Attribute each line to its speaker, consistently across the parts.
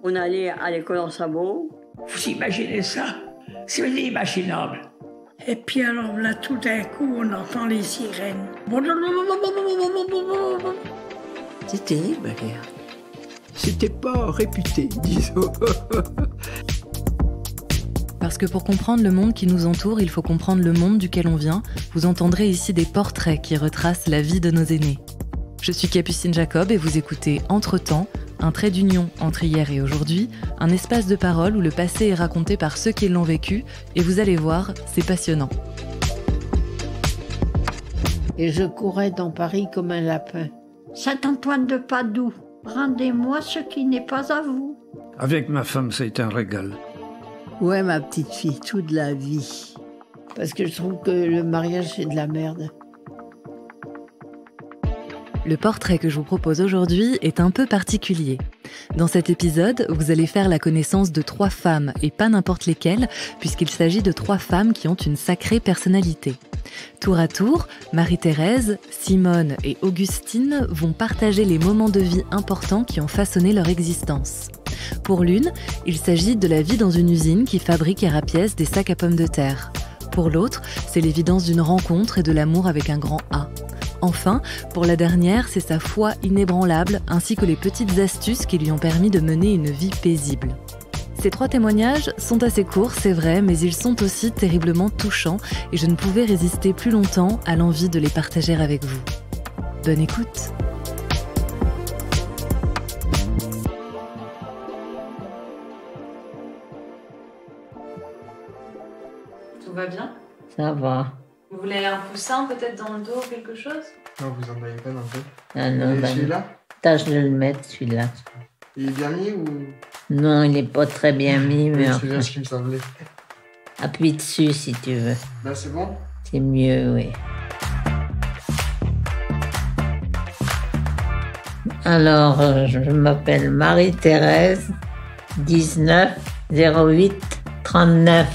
Speaker 1: On allait à l'école en sabot.
Speaker 2: Vous imaginez ça? C'est inimaginable.
Speaker 3: Et puis alors là, tout d'un coup, on entend les sirènes.
Speaker 4: C'est terrible, la guerre. C'était pas réputé, disons.
Speaker 5: Parce que pour comprendre le monde qui nous entoure, il faut comprendre le monde duquel on vient. Vous entendrez ici des portraits qui retracent la vie de nos aînés. Je suis Capucine Jacob et vous écoutez Entre-temps, un trait d'union entre hier et aujourd'hui, un espace de parole où le passé est raconté par ceux qui l'ont vécu, et vous allez voir, c'est passionnant.
Speaker 6: Et je courais dans Paris comme un lapin.
Speaker 7: Saint-Antoine de Padoue, rendez-moi ce qui n'est pas à vous.
Speaker 8: Avec ma femme, ça a été un régal.
Speaker 6: Ouais, ma petite fille, toute la vie. Parce que je trouve que le mariage, c'est de la merde.
Speaker 5: Le portrait que je vous propose aujourd'hui est un peu particulier. Dans cet épisode, vous allez faire la connaissance de 3 femmes, et pas n'importe lesquelles, puisqu'il s'agit de 3 femmes qui ont une sacrée personnalité. Tour à tour, Marie-Thérèse, Simone et Augustine vont partager les moments de vie importants qui ont façonné leur existence. Pour l'une, il s'agit de la vie dans une usine qui fabrique et rapièce des sacs à pommes de terre. Pour l'autre, c'est l'évidence d'une rencontre et de l'amour avec un grand A. Enfin, pour la dernière, c'est sa foi inébranlable ainsi que les petites astuces qui lui ont permis de mener une vie paisible. Ces 3 témoignages sont assez courts, c'est vrai, mais ils sont aussi terriblement touchants et je ne pouvais résister plus longtemps à l'envie de les partager avec vous. Bonne écoute! Tout va bien?
Speaker 6: Ça va.
Speaker 5: Vous voulez un coussin peut-être dans le dos ou quelque chose?
Speaker 9: Non, vous en avez pas non plus.
Speaker 6: Ah non,
Speaker 9: Et celui-là?
Speaker 6: tâche de le mettre, celui-là.
Speaker 9: Il est bien mis ou...
Speaker 6: Non, il n'est pas très bien mis, mais
Speaker 9: C'est bien ce qui me semblait.
Speaker 6: appuie dessus si tu veux.
Speaker 9: Là, c'est bon?
Speaker 6: C'est mieux, oui. Alors, je m'appelle Marie-Thérèse, 19 08 39.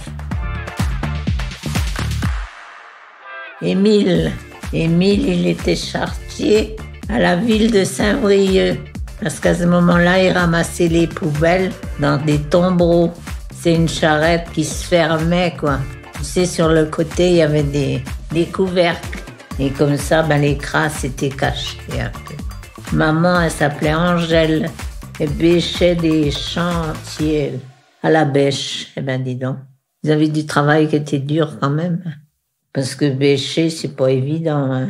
Speaker 6: Émile, il était charretier à la ville de Saint-Brieuc. Parce qu'à ce moment-là, il ramassait les poubelles dans des tombereaux. C'est une charrette qui se fermait, quoi. Tu sais, sur le côté, il y avait des couvercles. Et comme ça, les crasses étaient cachées un peu. Maman, elle s'appelait Angèle. Elle bêchait des chantiers à la bêche. Eh ben, dis donc. Vous avez du travail qui était dur quand même. Parce que bêcher, c'est pas évident, hein.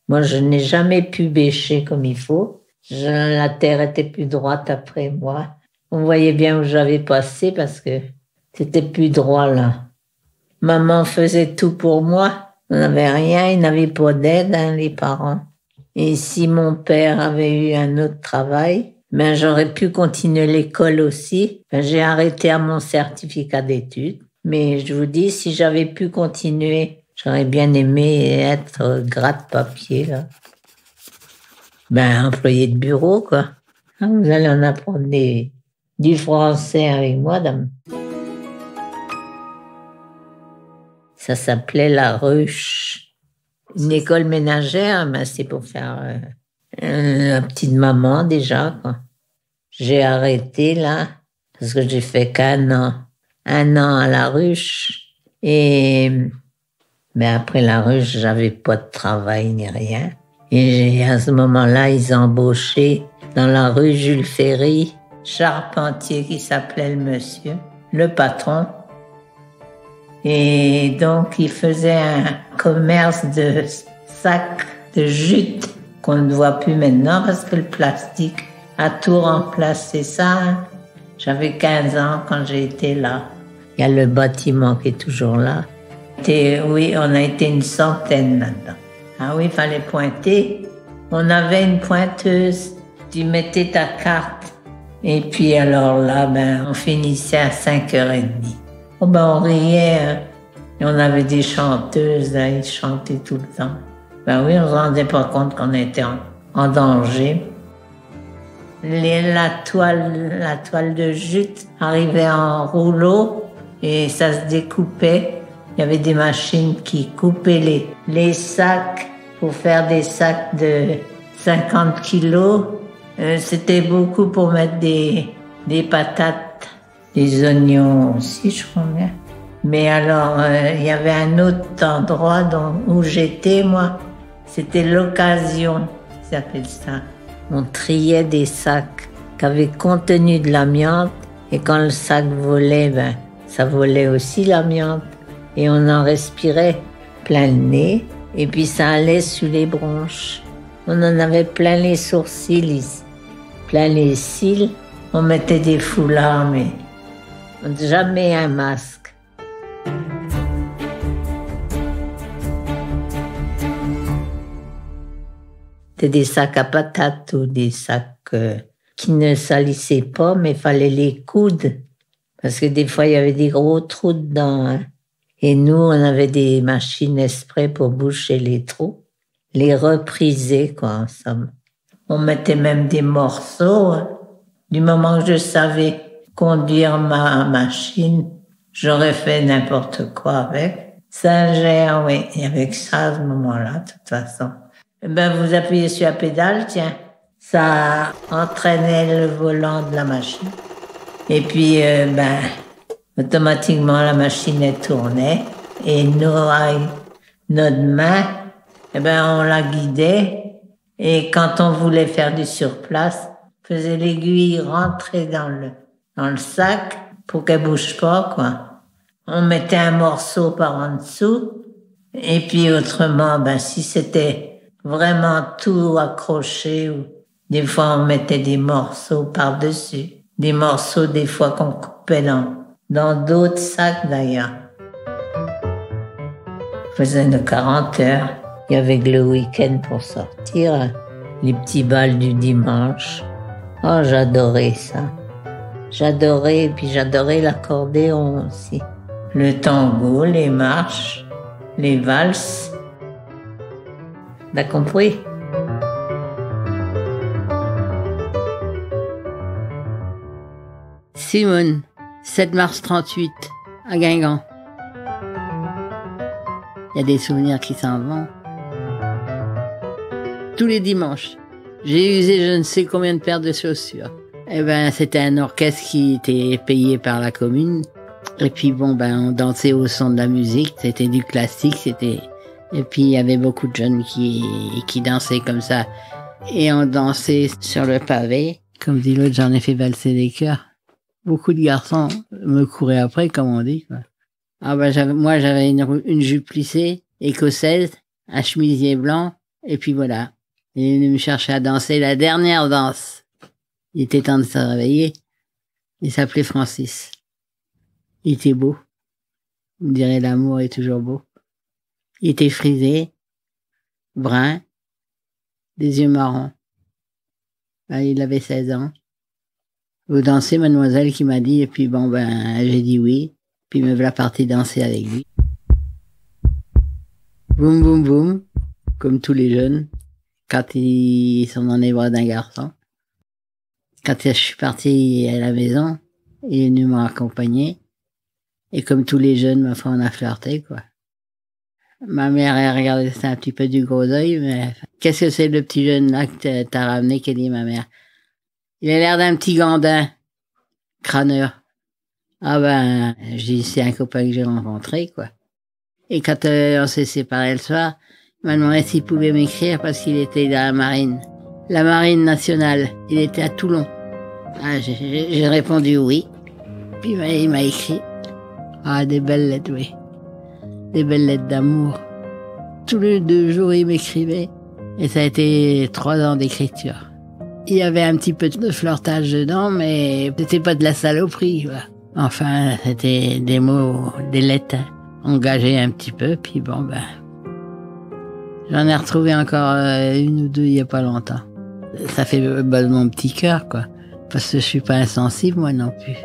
Speaker 6: Moi, je n'ai jamais pu bêcher comme il faut. La terre était plus droite après moi. On voyait bien où j'avais passé parce que c'était plus droit, là. Maman faisait tout pour moi. On n'avait rien, il n'avait pas d'aide, hein, les parents. Et si mon père avait eu un autre travail, j'aurais pu continuer l'école aussi. J'ai arrêté à mon certificat d'études. Mais je vous dis, si j'avais pu continuer, j'aurais bien aimé être gratte-papier, là. Employé de bureau, quoi. Vous allez en apprendre du français avec moi, dame. Ça s'appelait La Ruche. Une école ménagère, c'est pour faire la petite maman, déjà, quoi. J'ai arrêté, là, parce que j'ai fait qu'1 an. 1 an à La Ruche. Mais après La Ruche, j'avais pas de travail ni rien. Et à ce moment-là, ils embauchaient dans la rue Jules Ferry, charpentier qui s'appelait le monsieur, le patron. Et donc, il faisait un commerce de sacs de jute qu'on ne voit plus maintenant parce que le plastique a tout remplacé ça. J'avais 15 ans quand j'ai été là. Il y a le bâtiment qui est toujours là. Oui, on a été une centaine là-dedans. Ah oui, il fallait pointer. On avait une pointeuse. Tu mettais ta carte. Et puis alors là, on finissait à 5h30. On riait. Hein. Et on avait des chanteuses, là, ils chantaient tout le temps. Oui, on ne se rendait pas compte qu'on était en danger. La toile de jute arrivait en rouleau et ça se découpait. Il y avait des machines qui coupaient les sacs pour faire des sacs de 50 kilos. C'était beaucoup pour mettre des patates, des oignons aussi, je crois bien. Mais alors, il y avait un autre endroit où j'étais, moi. C'était l'occasion, ça s'appelle ça. On triait des sacs qui avaient contenu de l'amiante. Et quand le sac volait, ça volait aussi l'amiante. Et on en respirait plein le nez. Et puis ça allait sur les bronches. On en avait plein les sourcils ici, plein les cils. On mettait des foulards, mais jamais un masque. C'était des sacs à patates ou des sacs qui ne salissaient pas, mais il fallait les coudre. Parce que des fois, il y avait des gros trous dedans. Hein. Et nous, on avait des machines exprès pour boucher les trous. Les repriser, quoi, en somme. On mettait même des morceaux. Hein. Du moment que je savais conduire ma machine, j'aurais fait n'importe quoi avec. Saint-Ger, oui, et avec ça, à ce moment-là, de toute façon. Vous appuyez sur la pédale, tiens. Ça entraînait le volant de la machine. Et puis, automatiquement, la machine elle tournait. Et notre main, on la guidait. Et quand on voulait faire du surplace, on faisait l'aiguille rentrer dans le sac pour qu'elle bouge pas, quoi. On mettait un morceau par en dessous. Et puis, autrement, si c'était vraiment tout accroché, ou des fois on mettait des morceaux par-dessus. Des morceaux, des fois, qu'on coupait dans d'autres sacs, d'ailleurs. On faisait nos 40 heures. Il y avait le week-end pour sortir, les petits bals du dimanche. Oh, j'adorais ça. J'adorais, et puis j'adorais l'accordéon aussi. Le tango, les marches, les valses. T'as compris?
Speaker 10: Simone, 7 mars 38, à Guingamp. Il y a des souvenirs qui s'en vont. Tous les dimanches, j'ai usé je ne sais combien de paires de chaussures. C'était un orchestre qui était payé par la commune. Et puis on dansait au son de la musique. C'était du classique, Et puis il y avait beaucoup de jeunes qui dansaient comme ça. Et on dansait sur le pavé. Comme dit l'autre, j'en ai fait valser des cœurs. Beaucoup de garçons me couraient après, comme on dit, quoi. Moi, j'avais une jupe plissée, écossaise, un chemisier blanc, et puis voilà. Il est venu me chercher à danser la dernière danse. Il était temps de se réveiller. Il s'appelait Francis. Il était beau. On dirait l'amour est toujours beau. Il était frisé, brun, des yeux marrons. Il avait 16 ans. Vous dansez, mademoiselle, qui m'a dit, et puis j'ai dit oui, puis me voilà parti danser avec lui. Boum, boum, boum, comme tous les jeunes, quand ils sont dans les bras d'un garçon. Quand je suis parti à la maison, il est venu m'accompagner, et comme tous les jeunes, ma foi, on a flirté, quoi. Ma mère, elle regardait ça un petit peu du gros œil, mais qu'est-ce que c'est le petit jeune là que t'as ramené, qu'elle dit ma mère? Il a l'air d'un petit gandin, crâneur. Je dis, c'est un copain que j'ai rencontré, quoi. Et quand on s'est séparés le soir, il m'a demandé s'il pouvait m'écrire parce qu'il était dans la marine. La marine nationale. Il était à Toulon. J'ai répondu oui. Puis il m'a écrit. Des belles lettres, oui. Des belles lettres d'amour. Tous les 2 jours, il m'écrivait. Et ça a été 3 ans d'écriture. Il y avait un petit peu de flirtage dedans, mais c'était pas de la saloperie, quoi. Enfin, c'était des mots, des lettres engagées un petit peu, puis j'en ai retrouvé encore 1 ou 2 il y a pas longtemps. Ça fait mon petit cœur, quoi. Parce que je suis pas insensible, moi non plus.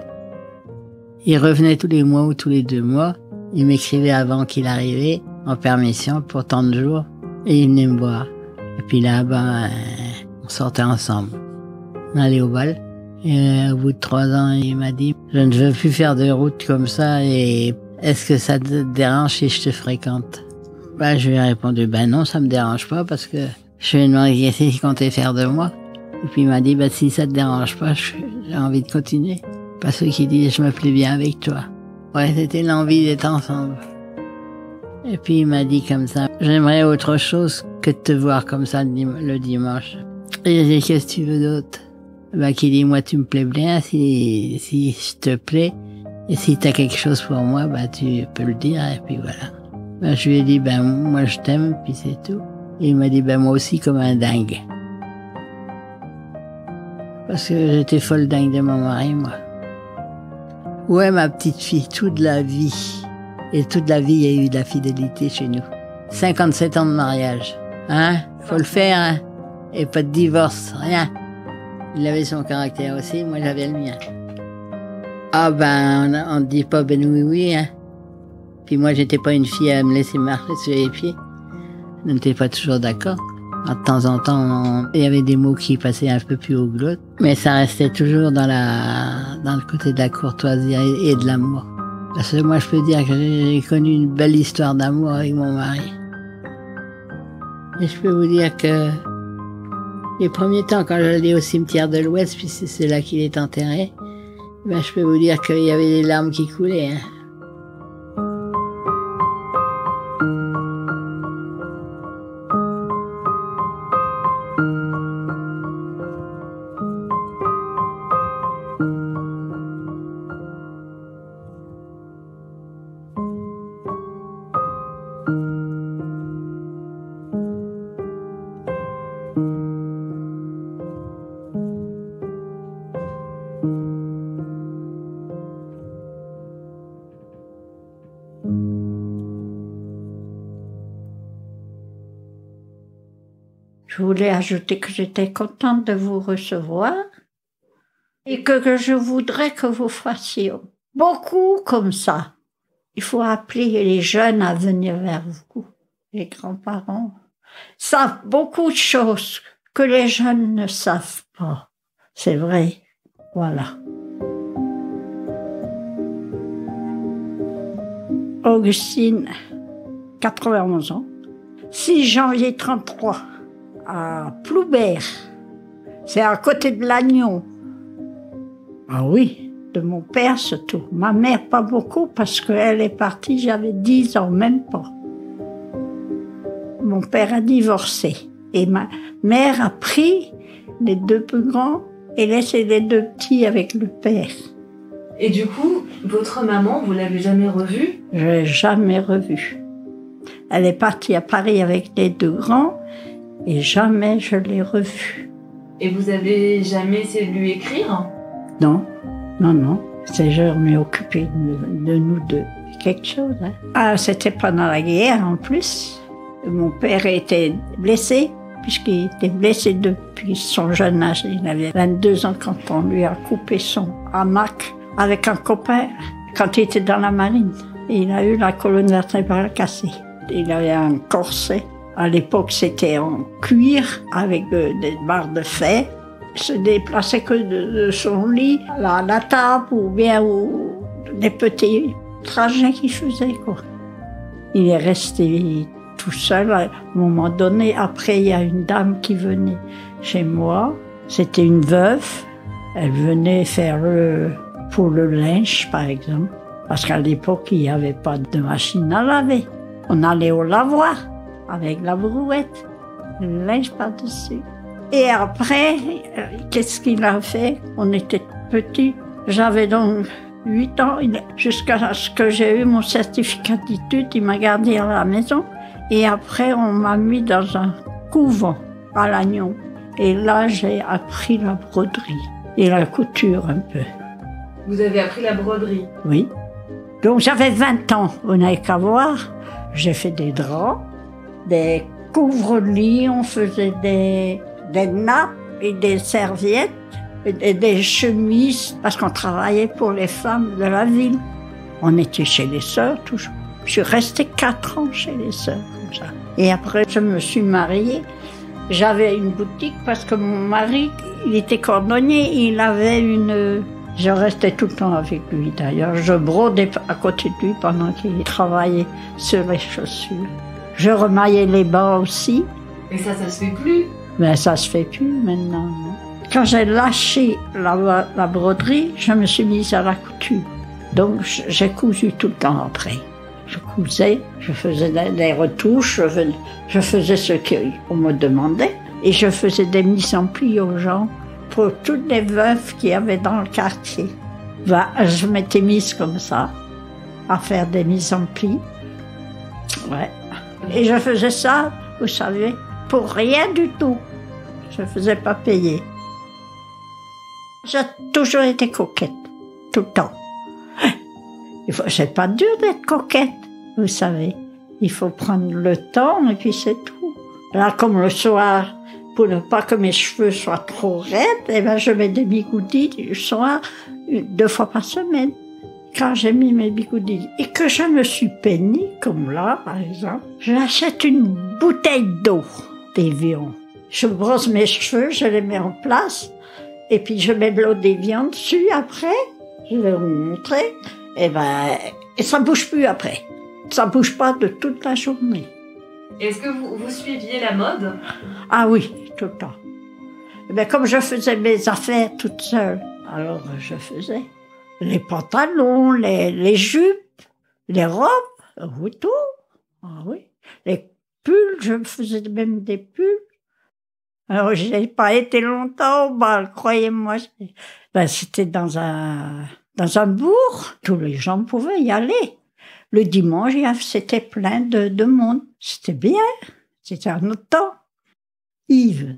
Speaker 10: Il revenait tous les mois ou tous les 2 mois. Il m'écrivait avant qu'il arrivait, en permission, pour tant de jours, et il venait me voir. Et puis là, on sortait ensemble. On allait au bal. Et au bout de 3 ans, il m'a dit, je ne veux plus faire de route comme ça, et est-ce que ça te dérange si je te fréquente? Je lui ai répondu, non, ça me dérange pas, parce que je lui ai demandé qu'est-ce qu'il comptait faire de moi. Et puis il m'a dit, si ça te dérange pas, j'ai envie de continuer. Parce qu'il dit, je me plais bien avec toi. Ouais, c'était l'envie d'être ensemble. Et puis il m'a dit comme ça, j'aimerais autre chose que de te voir comme ça le dimanche. Et j'ai dit, qu'est-ce que tu veux d'autre? Qu'il dit, moi tu me plais bien, si je te plais, et si t'as quelque chose pour moi, tu peux le dire, et puis voilà. Je lui ai dit, moi je t'aime, puis c'est tout. Et il m'a dit, moi aussi comme un dingue. Parce que j'étais folle dingue de mon mari, moi. Ouais, ma petite fille, toute la vie. Et toute la vie, il y a eu de la fidélité chez nous. 57 ans de mariage. Hein? Faut le faire, hein? Et pas de divorce, rien. Il avait son caractère aussi, moi j'avais le mien. Ah on ne dit pas oui, hein. Puis moi j'étais pas une fille à me laisser marcher sur les pieds. Je n'étais pas toujours d'accord. De temps en temps, il y avait des mots qui passaient un peu plus au glotte. Mais ça restait toujours dans le côté de la courtoisie et de l'amour. Parce que moi je peux dire que j'ai connu une belle histoire d'amour avec mon mari. Et je peux vous dire que les premiers temps, quand j'allais au cimetière de l'Ouest, puis c'est là qu'il est enterré, je peux vous dire qu'il y avait des larmes qui coulaient. Hein.
Speaker 7: Je voulais ajouter que j'étais contente de vous recevoir et que je voudrais que vous fassiez beaucoup comme ça. Il faut appeler les jeunes à venir vers vous. Les grands-parents savent beaucoup de choses que les jeunes ne savent pas. C'est vrai. Voilà. Augustine, 91 ans. 6 janvier 33. À Ploubert, c'est à côté de Lannion. Ah oui, de mon père surtout. Ma mère pas beaucoup parce qu'elle est partie, j'avais 10 ans, même pas. Mon père a divorcé et ma mère a pris les 2 plus grands et laissé les 2 petits avec le père.
Speaker 5: Et du coup, votre maman, vous l'avez jamais revue?
Speaker 7: Je l'ai jamais revue. Elle est partie à Paris avec les 2 grands. Et jamais je l'ai revue.
Speaker 5: Et vous avez jamais essayé de lui écrire?
Speaker 7: Non. C'est je m'ai occupé de nous 2. Quelque chose, hein. Ah, c'était pendant la guerre en plus. Mon père était blessé, puisqu'il était blessé depuis son jeune âge. Il avait 22 ans quand on lui a coupé son hamac avec un copain, quand il était dans la marine. Et il a eu la colonne vertébrale cassée. Il avait un corset. À l'époque, c'était en cuir avec des barres de fer. Il se déplaçait que de son lit à la table ou bien des petits trajets qu'il faisait, quoi. Il est resté tout seul. À un moment donné, après, il y a une dame qui venait chez moi. C'était une veuve. Elle venait faire pour le linge, par exemple. Parce qu'à l'époque, il n'y avait pas de machine à laver. On allait au lavoir. Avec la brouette, le linge par-dessus. Et après, qu'est-ce qu'il a fait? On était petits. J'avais donc 8 ans. Jusqu'à ce que j'ai eu mon certificat d'études, il m'a gardé à la maison. Et après, on m'a mis dans un couvent à Lannion. Et là, j'ai appris la broderie et la couture un peu.
Speaker 5: Vous avez appris la broderie?
Speaker 7: Oui. Donc j'avais 20 ans, vous n'avez qu'à voir. J'ai fait des draps, des couvre-lits, on faisait des nappes et des serviettes, et des chemises, parce qu'on travaillait pour les femmes de la ville. On était chez les sœurs toujours. Je suis restée 4 ans chez les sœurs, comme ça. Et après, je me suis mariée. J'avais une boutique parce que mon mari, il était cordonnier, il avait une... Je restais tout le temps avec lui d'ailleurs. Je brodais à côté de lui pendant qu'il travaillait sur les chaussures. Je remaillais les bas aussi.
Speaker 5: Et ça se fait plus?
Speaker 7: Mais ça se fait plus maintenant. Non. Quand j'ai lâché la broderie, je me suis mise à la couture. Donc j'ai cousu tout le temps après. Je cousais, je faisais des retouches, je faisais ce qu'on me demandait. Et je faisais des mises en pli aux gens pour toutes les veuves qu'il y avait dans le quartier. Ben, je m'étais mise comme ça, à faire des mises en pli. Ouais. Et je faisais ça, vous savez, pour rien du tout. Je ne faisais pas payer. J'ai toujours été coquette, tout le temps. C'est pas dur d'être coquette, vous savez. Il faut prendre le temps et puis c'est tout. Là, comme le soir, pour ne pas que mes cheveux soient trop raides, eh ben, je mets des bigoudis le soir, 2 fois par semaine. Quand j'ai mis mes bigoudis et que je me suis peignée, comme là, par exemple, j'achète une bouteille d'eau d'Évian. Je brosse mes cheveux, je les mets en place, et puis je mets de l'eau d'Évian dessus après, je vais vous montrer, et ça bouge plus après. Ça bouge pas de toute la journée.
Speaker 5: Est-ce que vous suiviez la mode?
Speaker 7: Ah oui, tout le temps. Comme je faisais mes affaires toute seule, alors je faisais les pantalons, les jupes, les robes, tout. Ah oui. Les pulls, je me faisais même des pulls. Alors, j'ai pas été longtemps au bal, croyez-moi. C'était dans un bourg. Tous les gens pouvaient y aller. Le dimanche, c'était plein de monde. C'était bien. C'était un autre temps. Yves,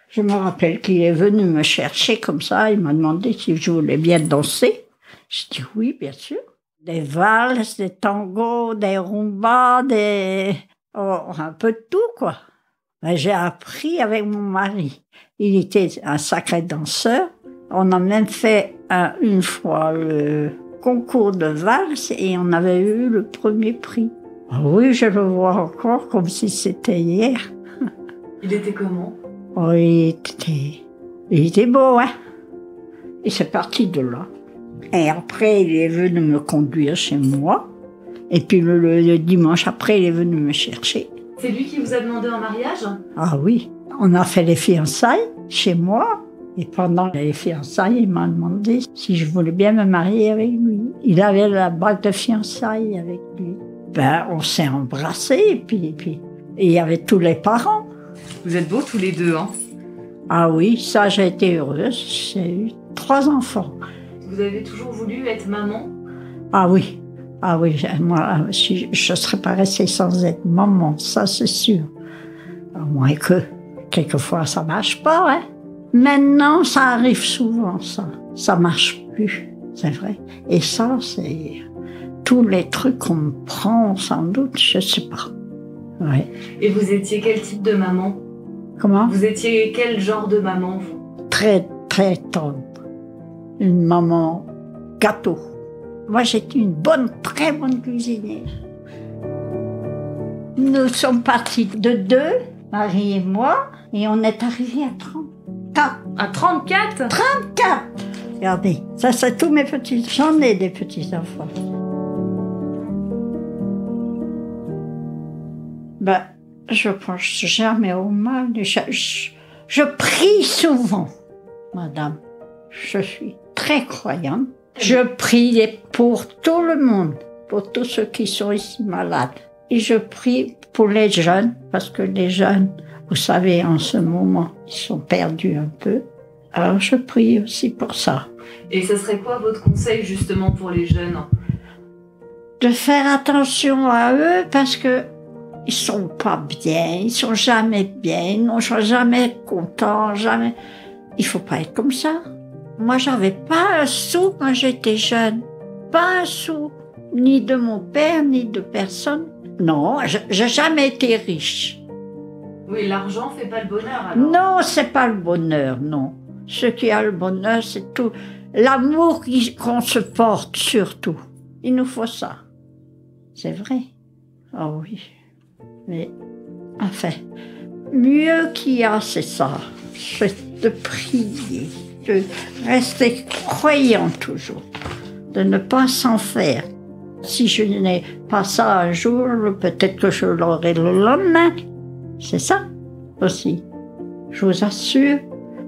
Speaker 7: je me rappelle qu'il est venu me chercher comme ça. Il m'a demandé si je voulais bien danser. J'ai dit oui, bien sûr. Des valses, des tangos, des rumbas, un peu de tout, quoi. J'ai appris avec mon mari. Il était un sacré danseur. On a même fait une fois le concours de valse et on avait eu le premier prix. Oui, je le vois encore comme si c'était hier.
Speaker 5: Il était comment?
Speaker 7: Oh, il était beau, hein. Et c'est parti de là. Et après, il est venu me conduire chez moi. Et puis le dimanche après, il est venu me chercher.
Speaker 5: C'est lui qui vous a demandé en mariage?
Speaker 7: Ah oui. On a fait les fiançailles chez moi. Et pendant les fiançailles, il m'a demandé si je voulais bien me marier avec lui. Il avait la bague de fiançailles avec lui. On s'est embrassés et puis il y avait tous les parents.
Speaker 5: Vous êtes beaux tous les deux, hein?
Speaker 7: Ah oui, ça, j'ai été heureuse. J'ai eu 3 enfants.
Speaker 5: Vous avez toujours voulu être maman?
Speaker 7: Ah oui, moi, je ne serais pas restée sans être maman, ça c'est sûr. À moins que, quelquefois, ça ne marche pas, hein. Maintenant, ça arrive souvent, ça. Ça ne marche plus, c'est vrai. Et ça, c'est tous les trucs qu'on me prend, sans doute, je ne sais pas. Ouais.
Speaker 5: Et vous étiez quel type de maman?
Speaker 7: Comment?
Speaker 5: Vous étiez quel genre de maman, vous?
Speaker 7: Très, très tendre. Une maman gâteau. Moi, j'étais une très bonne cuisinière. Nous sommes partis de 2, Marie et moi, et on est arrivés à 34.
Speaker 5: À 34?
Speaker 7: 34! Regardez, ça c'est tous mes petits... J'en ai des petits-enfants. Je pense jamais au mal. Je prie souvent, madame. Je suis très croyante. Je prie pour tout le monde, pour tous ceux qui sont ici malades. Et je prie pour les jeunes, parce que les jeunes, vous savez, en ce moment, ils sont perdus un peu. Alors je prie aussi pour ça.
Speaker 5: Et ce serait quoi votre conseil justement pour les jeunes?
Speaker 7: De faire attention à eux parce que ils sont pas bien, ils sont jamais bien, ils ne sont jamais contents, jamais. Il faut pas être comme ça. Moi, j'avais pas un sou quand j'étais jeune. Pas un sou. Ni de mon père, ni de personne. Non, j'ai jamais été riche.
Speaker 5: Oui, l'argent fait pas le bonheur, alors.
Speaker 7: Non, c'est pas le bonheur, non. Ce qui a le bonheur, c'est tout. L'amour qu'on se porte, surtout. Il nous faut ça. C'est vrai. Ah oui. Mais, enfin, mieux qu'il y a, c'est ça. C'est de prier, de rester croyant toujours, de ne pas s'en faire. Si je n'ai pas ça un jour, peut-être que je l'aurai le lendemain. C'est ça aussi. Je vous assure,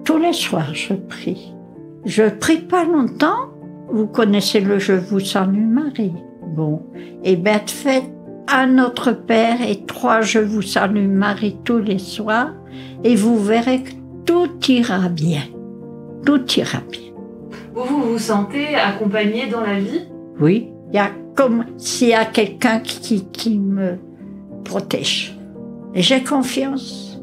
Speaker 7: Tous les soirs, je prie. Je prie pas longtemps. Vous connaissez le « Je vous salue Marie ». Bon, et bien faites un Notre Père et 3 « Je vous salue Marie » tous les soirs, et vous verrez que tout ira bien. Tout ira bien.
Speaker 5: Vous vous sentez accompagné dans la vie?
Speaker 7: Oui, il y a comme s'il y a quelqu'un qui me protège. Et j'ai confiance.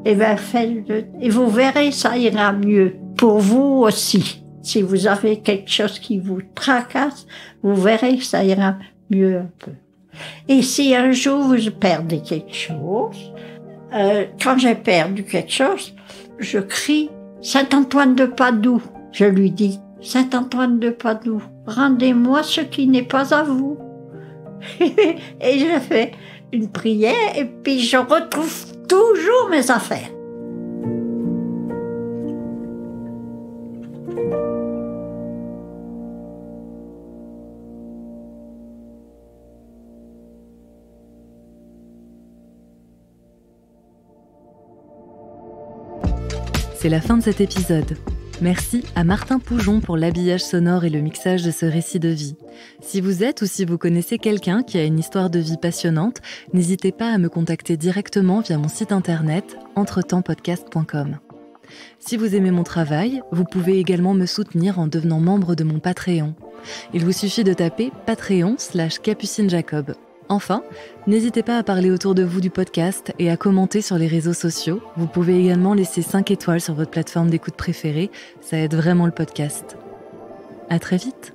Speaker 7: Et bien faites-le. Et vous verrez, ça ira mieux. Pour vous aussi. Si vous avez quelque chose qui vous tracasse, vous verrez que ça ira mieux un peu. Et si un jour vous perdez quelque chose, quand j'ai perdu quelque chose, je crie « Saint-Antoine de Padoue ». Je lui dis « Saint-Antoine de Padoue, rendez-moi ce qui n'est pas à vous ». Et je fais une prière et puis je retrouve toujours mes affaires.
Speaker 5: C'est la fin de cet épisode. Merci à Martin Poujon pour l'habillage sonore et le mixage de ce récit de vie. Si vous êtes ou si vous connaissez quelqu'un qui a une histoire de vie passionnante, n'hésitez pas à me contacter directement via mon site internet entretempodcast.com. Si vous aimez mon travail, vous pouvez également me soutenir en devenant membre de mon Patreon. Il vous suffit de taper Patreon/Capucine Jacob. Enfin, n'hésitez pas à parler autour de vous du podcast et à commenter sur les réseaux sociaux. Vous pouvez également laisser 5 étoiles sur votre plateforme d'écoute préférée, ça aide vraiment le podcast. À très vite.